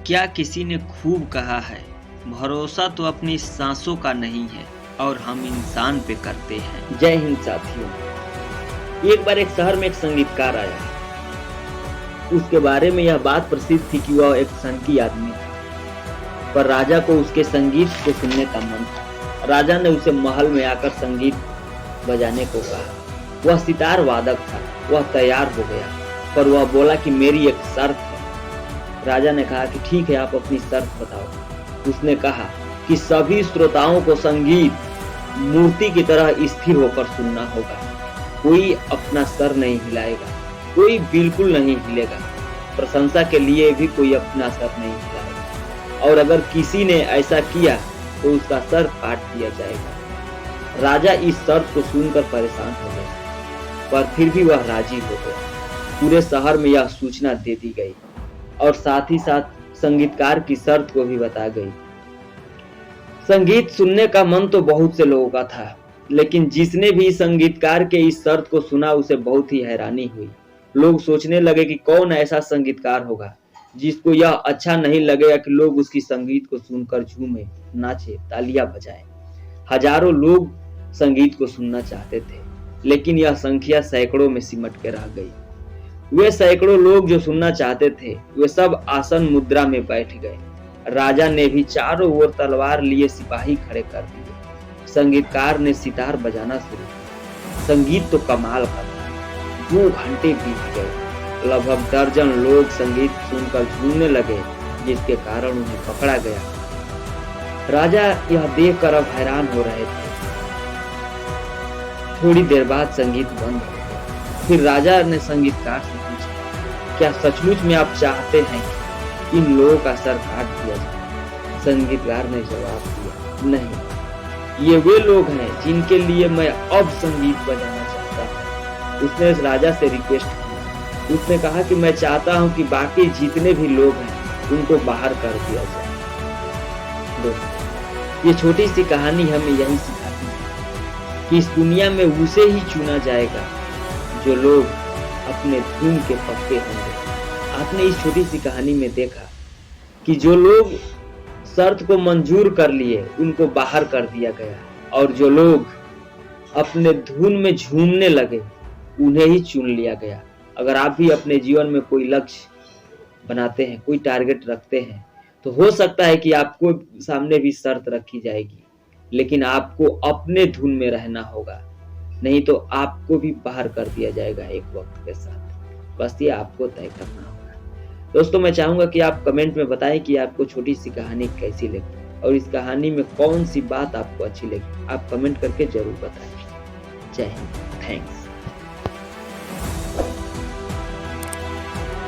क्या किसी ने खूब कहा है, भरोसा तो अपनी सांसों का नहीं है और हम इंसान पे करते हैं। जय हिंद साथियों। एक बार एक शहर में एक संगीतकार आया। उसके बारे में यह बात प्रसिद्ध थी कि वह एक सनकी आदमी था, पर राजा को उसके संगीत को सुनने का मन था। राजा ने उसे महल में आकर संगीत बजाने को कहा। वह सितार वादक था। वह तैयार हो गया, पर वह बोला कि मेरी एक शर्त है। राजा ने कहा कि ठीक है, आप अपनी शर्त बताओ। उसने कहा कि सभी श्रोताओं को संगीत मूर्ति की तरह स्थिर होकर सुनना होगा। कोई अपना सर नहीं हिलाएगा, कोई बिल्कुल नहीं हिलेगा। प्रशंसा के लिए भी कोई अपना सर नहीं हिलाएगा, और अगर किसी ने ऐसा किया तो उसका सर काट दिया जाएगा। राजा इस शर्त को सुनकर परेशान हो गया, पर फिर भी वह राजी हो गया। पूरे शहर में यह सूचना दे दी गई और साथ ही साथ संगीतकार की शर्त को भी बता गई। संगीत सुनने का मन तो बहुत से लोगों का था, लेकिन जिसने भी संगीतकार के इस शर्त को सुना उसे बहुत ही हैरानी हुई। लोग सोचने लगे कि कौन ऐसा संगीतकार होगा जिसको यह अच्छा नहीं लगेगा कि लोग उसकी संगीत को सुनकर झूमे, नाचे, तालियां बजाएं। हजारों लोग संगीत को सुनना चाहते थे, लेकिन यह संख्या सैकड़ों में सिमट के रह गई। वे सैकड़ों लोग जो सुनना चाहते थे, वे सब आसन मुद्रा में बैठ गए। राजा ने भी चारों ओर तलवार लिए सिपाही खड़े कर दिए। संगीतकार ने सितार बजाना शुरू किया। संगीत तो कमाल का था। 2 घंटे बीत गए। लगभग दर्जन लोग संगीत सुनकर झूमने लगे, जिसके कारण उन्हें पकड़ा गया। राजा यह देखकर अब हैरान हो रहे थे। थोड़ी देर बाद संगीत बंद हो गया। फिर राजा ने संगीतकार से पूछा, क्या सचमुच में आप चाहते हैं कि इन लोगों का सर काट दिया जाए? संगीतकार ने जवाब दिया, नहीं, ये वे लोग हैं जिनके लिए मैं अब संगीत बजाना चाहता हूँ। उसने इस राजा से रिक्वेस्ट की। उसने कहा कि मैं चाहता हूँ कि बाकी जितने भी लोग हैं उनको बाहर कर दिया जाए। दोस्तों, ये छोटी सी कहानी हमें यही सिखाती है कि इस दुनिया में उसे ही चुना जाएगा जो लोग अपने धुन के पक्के होंगे। आपने इस छोटी सी कहानी में देखा कि जो लोग शर्त को मंजूर कर लिए उनको बाहर कर दिया गया, और जो लोग अपने धुन में झूमने लगे उन्हें ही चुन लिया गया। अगर आप भी अपने जीवन में कोई लक्ष्य बनाते हैं, कोई टारगेट रखते हैं, तो हो सकता है कि आपको सामने भी शर्त रखी जाएगी, लेकिन आपको अपने धुन में रहना होगा, नहीं तो आपको भी बाहर कर दिया जाएगा एक वक्त के साथ। बस ये आपको तय करना होगा। दोस्तों, मैं चाहूंगा कि आप कमेंट में बताएं कि आपको छोटी सी कहानी कैसी लगी और इस कहानी में कौन सी बात आपको अच्छी लगी। आप कमेंट करके जरूर बताएं। जय हिंद, थैंक्स।